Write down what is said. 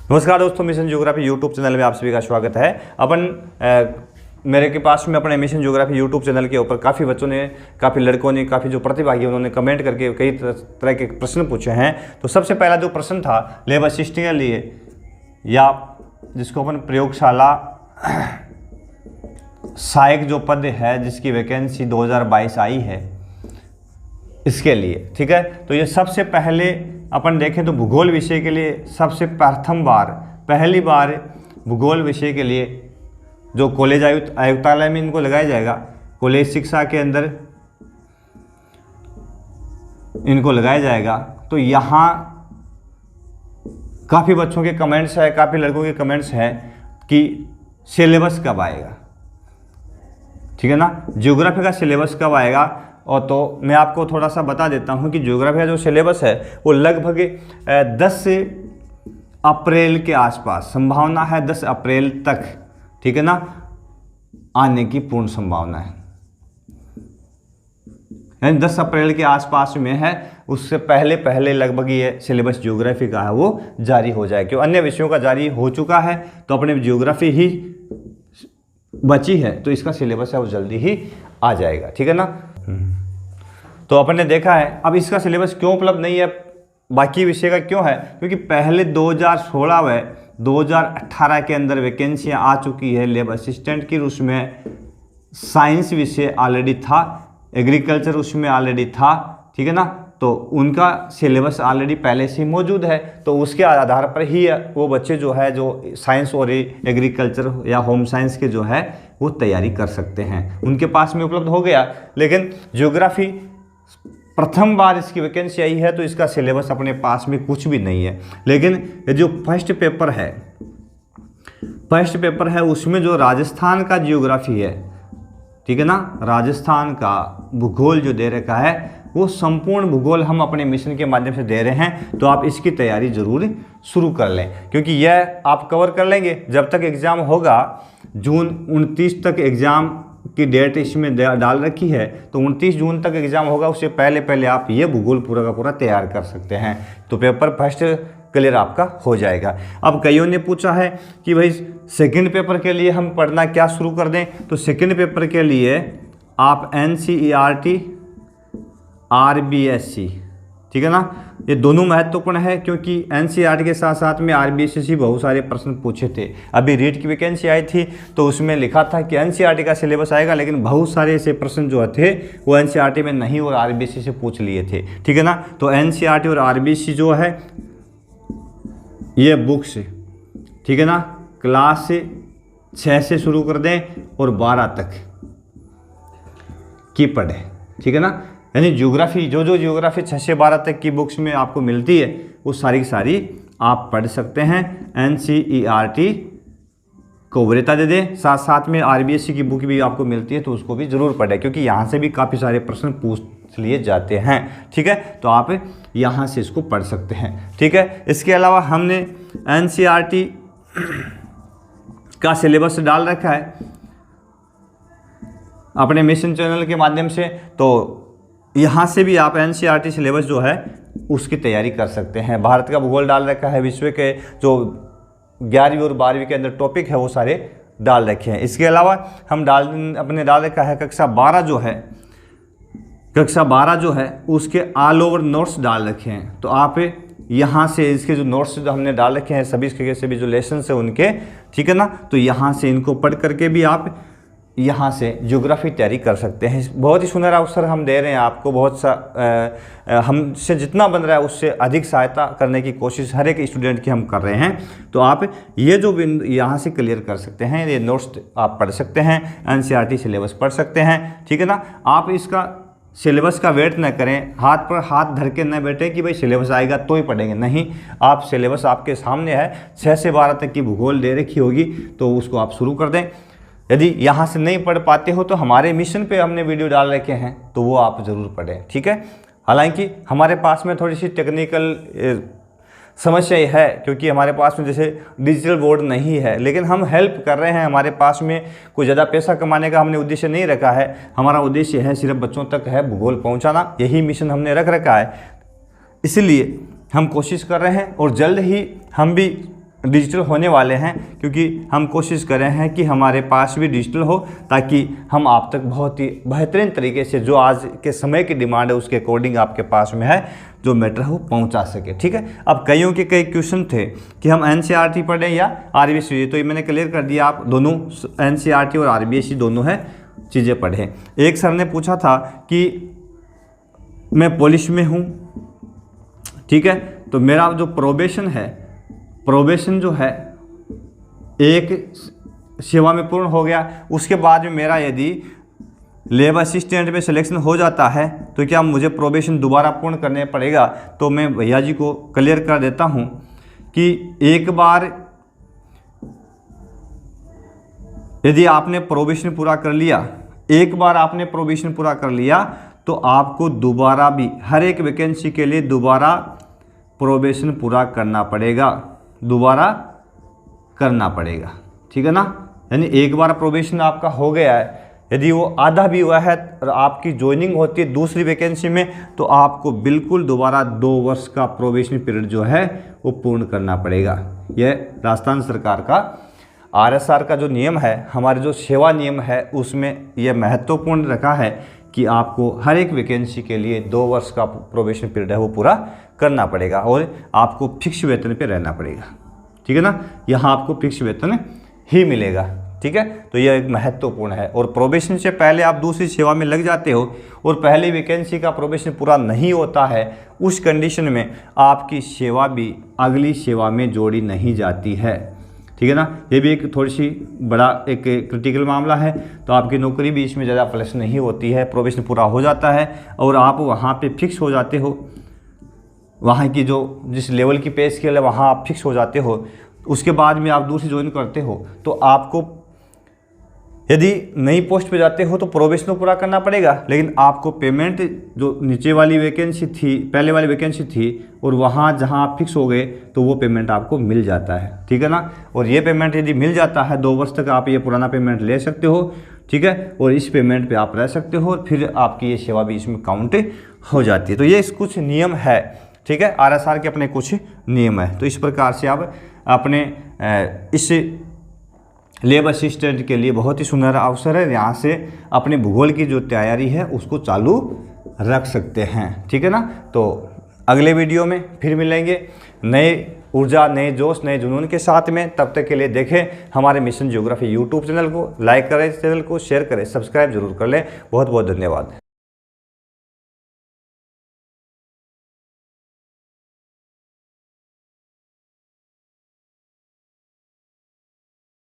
नमस्कार दोस्तों, mission geography YouTube channel में आप सभी का स्वागत है। मेरे के पास में अपने मिशन ज्योग्राफी यूट्यूब चैनल के ऊपर काफ़ी बच्चों ने, काफ़ी लड़कों ने, काफ़ी जो प्रतिभागी उन्होंने कमेंट करके कई तरह के प्रश्न पूछे हैं। तो सबसे पहला जो प्रश्न था लैब असिस्टेंट के लिए, या जिसको अपन प्रयोगशाला सहायक जो पद है जिसकी वैकेंसी 2022 आई है, इसके लिए, ठीक है। तो ये सबसे पहले अपन देखें तो भूगोल विषय के लिए सबसे पहली बार भूगोल विषय के लिए जो कॉलेज आयुक्तालय में इनको लगाया जाएगा, कॉलेज शिक्षा के अंदर इनको लगाया जाएगा। तो यहाँ काफ़ी बच्चों के कमेंट्स है, काफ़ी लड़कों के कमेंट्स हैं कि सिलेबस कब आएगा, ठीक है ना, ज्योग्राफी का सिलेबस कब आएगा। और तो मैं आपको थोड़ा सा बता देता हूँ कि ज्योग्राफी का जो सिलेबस है वो लगभग 10 अप्रैल के आसपास, संभावना है 10 अप्रैल तक, ठीक है ना, आने की पूर्ण संभावना है। यानी 10 अप्रैल के आसपास में है, उससे पहले लगभग ये सिलेबस ज्योग्राफी का है वो जारी हो जाए। क्यों, अन्य विषयों का जारी हो चुका है तो अपने ज्योग्राफी ही बची है, तो इसका सिलेबस है वो जल्दी ही आ जाएगा, ठीक है ना। तो अपन ने देखा है, अब इसका सिलेबस क्यों उपलब्ध नहीं है, बाकी विषय का क्यों है, क्योंकि पहले 2016 व 2018 के अंदर वैकेंसियाँ आ चुकी है लैब असिस्टेंट की। उसमें साइंस विषय ऑलरेडी था, एग्रीकल्चर उसमें ऑलरेडी था, ठीक है ना। तो उनका सिलेबस ऑलरेडी पहले से ही मौजूद है, तो उसके आधार पर ही वो बच्चे जो है जो साइंस और एग्रीकल्चर या होम साइंस के जो है वो तैयारी कर सकते हैं, उनके पास में उपलब्ध हो गया। लेकिन ज्योग्राफी प्रथम बार इसकी वैकेंसी आई है तो इसका सिलेबस अपने पास में कुछ भी नहीं है। लेकिन ये जो फर्स्ट पेपर है उसमें जो राजस्थान का ज्योग्राफी है, ठीक है ना, राजस्थान का भूगोल जो दे रखा है वो संपूर्ण भूगोल हम अपने मिशन के माध्यम से दे रहे हैं। तो आप इसकी तैयारी जरूर शुरू कर लें, क्योंकि यह आप कवर कर लेंगे जब तक एग्ज़ाम होगा। जून 29 तक एग्ज़ाम की डेट इसमें डाल रखी है, तो 29 जून तक एग्ज़ाम होगा, उससे पहले आप ये भूगोल पूरा का पूरा तैयार कर सकते हैं। तो पेपर फर्स्ट क्लियर आपका हो जाएगा। अब कईयों ने पूछा है कि भाई सेकंड पेपर के लिए हम पढ़ना क्या शुरू कर दें। तो सेकंड पेपर के लिए आप NCERT RBSC, ठीक है ना, ये दोनों महत्वपूर्ण है, क्योंकि NCERT के साथ साथ में RBSC से बहुत सारे प्रश्न पूछे थे। अभी रीट की वैकेंसी आई थी तो उसमें लिखा था कि NCERT का सिलेबस आएगा, लेकिन बहुत सारे ऐसे प्रश्न जो थे वो NCERT में नहीं और RBSC से पूछ लिए थे, ठीक है ना। तो NCERT और RBSC जो है ये बुक्स, ठीक है ना, क्लास 6 से शुरू कर दें और 12 तक की पढ़े, ठीक है ना। यानी ज्योग्राफी जो ज्योग्राफी 6 से 12 तक की बुक्स में आपको मिलती है वो सारी की सारी आप पढ़ सकते हैं। NCERT को वरीयता दे दें, साथ में RBSC की बुक भी आपको मिलती है तो उसको भी जरूर पढ़ें, क्योंकि यहाँ से भी काफ़ी सारे प्रश्न पूछ लिए जाते हैं, ठीक है। तो आप यहाँ से इसको पढ़ सकते हैं, ठीक है। इसके अलावा हमने NCERT का सिलेबस डाल रखा है अपने मिशन चैनल के माध्यम से, तो यहाँ से भी आप NCERT सिलेबस जो है उसकी तैयारी कर सकते हैं। भारत का भूगोल डाल रखा है, विश्व के जो 11वीं और 12वीं के अंदर टॉपिक है वो सारे डाल रखे हैं। इसके अलावा हम अपने डाल रखा है कक्षा 12 जो है उसके ऑल ओवर नोट्स डाल रखे हैं। तो आप यहाँ से इसके जो नोट्स जो हमने डाल रखे हैं सभी जो लेसन है उनके, ठीक है ना, तो यहाँ से इनको पढ़ करके भी आप यहाँ से ज्योग्राफी तैयारी कर सकते हैं। बहुत ही सुनहरा अवसर हम दे रहे हैं आपको, बहुत सा हमसे जितना बन रहा है उससे अधिक सहायता करने की कोशिश हर एक स्टूडेंट की हम कर रहे हैं। तो आप ये जो यहाँ से क्लियर कर सकते हैं, ये नोट्स आप पढ़ सकते हैं, NCERT सिलेबस पढ़ सकते हैं, ठीक है ना। आप इसका सिलेबस का वेट न करें, हाथ पर हाथ धर के न बैठे कि भाई सिलेबस आएगा तो ही पढ़ेंगे, नहीं। आप सिलेबस आपके सामने है, 6 से 12 तक की भूगोल दे रखी होगी तो उसको आप शुरू कर दें। यदि यहाँ से नहीं पढ़ पाते हो तो हमारे मिशन पे हमने वीडियो डाल रखे हैं तो वो आप ज़रूर पढ़ें, ठीक है। हालांकि हमारे पास में थोड़ी सी टेक्निकल समस्या है, क्योंकि हमारे पास में जैसे डिजिटल बोर्ड नहीं है, लेकिन हम हेल्प कर रहे हैं। हमारे पास में कोई ज़्यादा पैसा कमाने का हमने उद्देश्य नहीं रखा है, हमारा उद्देश्य है सिर्फ बच्चों तक है भूगोल पहुँचाना, यही मिशन हमने रख रखा है। इसलिए हम कोशिश कर रहे हैं और जल्द ही हम भी डिजिटल होने वाले हैं, क्योंकि हम कोशिश कर रहे हैं कि हमारे पास भी डिजिटल हो, ताकि हम आप तक बहुत ही बेहतरीन तरीके से जो आज के समय की डिमांड है उसके अकॉर्डिंग आपके पास में है जो मैटर है वो पहुंचा सके। ठीक है, अब कईयों के कई क्वेश्चन थे कि हम एनसीईआरटी पढ़ें या आरबीएससी, तो ये मैंने क्लियर कर दिया, आप दोनों एनसीईआरटी और आरबीएससी दोनों है चीज़ें पढ़ें। एक सर ने पूछा था कि मैं पुलिस में हूँ, ठीक है, तो मेरा जो प्रोबेशन है, प्रोबेशन जो है एक सेवा में पूर्ण हो गया, उसके बाद में मेरा यदि लेबर असिस्टेंट में सिलेक्शन हो जाता है तो क्या मुझे प्रोबेशन दोबारा पूर्ण करने पड़ेगा? तो मैं भैया जी को क्लियर कर देता हूं कि एक बार यदि आपने प्रोबेशन पूरा कर लिया, एक बार आपने प्रोबेशन पूरा कर लिया तो आपको दोबारा भी हर एक वैकेंसी के लिए दोबारा प्रोबेशन पूरा करना पड़ेगा, दोबारा करना पड़ेगा। ठीक है ना, यानी एक बार प्रोबेशन आपका हो गया है, यदि वो आधा भी हुआ है और आपकी ज्वाइनिंग होती है दूसरी वैकेंसी में, तो आपको बिल्कुल दोबारा 2 वर्ष का प्रोबेशन पीरियड जो है वो पूर्ण करना पड़ेगा। यह राजस्थान सरकार का आरएसआर का जो नियम है, हमारे जो सेवा नियम है उसमें यह महत्वपूर्ण रखा है कि आपको हर एक वैकेंसी के लिए 2 वर्ष का प्रोबेशन पीरियड है वो पूरा करना पड़ेगा और आपको फिक्स वेतन पे रहना पड़ेगा। ठीक है ना, यहाँ आपको फिक्स वेतन ही मिलेगा। ठीक है, तो यह एक महत्वपूर्ण है। और प्रोबेशन से पहले आप दूसरी सेवा में लग जाते हो और पहली वैकेंसी का प्रोबेशन पूरा नहीं होता है, उस कंडीशन में आपकी सेवा भी अगली सेवा में जोड़ी नहीं जाती है। ठीक है ना, ये भी एक थोड़ी सी बड़ा एक क्रिटिकल मामला है, तो आपकी नौकरी भी इसमें ज़्यादा प्लस नहीं होती है। प्रोबेशन पूरा हो जाता है और आप वहाँ पे फिक्स हो जाते हो, वहाँ की जो जिस लेवल की पे स्केल है वहाँ आप फिक्स हो जाते हो। उसके बाद में आप दूसरी ज्वाइन करते हो तो आपको यदि नई पोस्ट पे जाते हो तो प्रोबेशन तो पूरा करना पड़ेगा, लेकिन आपको पेमेंट जो नीचे वाली वैकेंसी थी, पहले वाली वैकेंसी थी और वहाँ जहाँ आप फिक्स हो गए तो वो पेमेंट आपको मिल जाता है। ठीक है ना, और ये पेमेंट यदि मिल जाता है 2 वर्ष तक आप ये पुराना पेमेंट ले सकते हो। ठीक है, और इस पेमेंट पे आप रह सकते हो और फिर आपकी ये सेवा भी इसमें काउंट हो जाती है। तो ये कुछ नियम है। ठीक है, आरएसआर के अपने कुछ नियम है। तो इस प्रकार से आप अपने इस लेबर असिस्टेंट के लिए बहुत ही सुनहरा अवसर है, यहाँ से अपने भूगोल की जो तैयारी है उसको चालू रख सकते हैं। ठीक है ना, तो अगले वीडियो में फिर मिलेंगे नए ऊर्जा, नए जोश, नए जुनून के साथ में। तब तक के लिए देखें हमारे मिशन ज्योग्राफी यूट्यूब चैनल को, लाइक करें चैनल को, शेयर करें, सब्सक्राइब जरूर कर लें। बहुत बहुत धन्यवाद।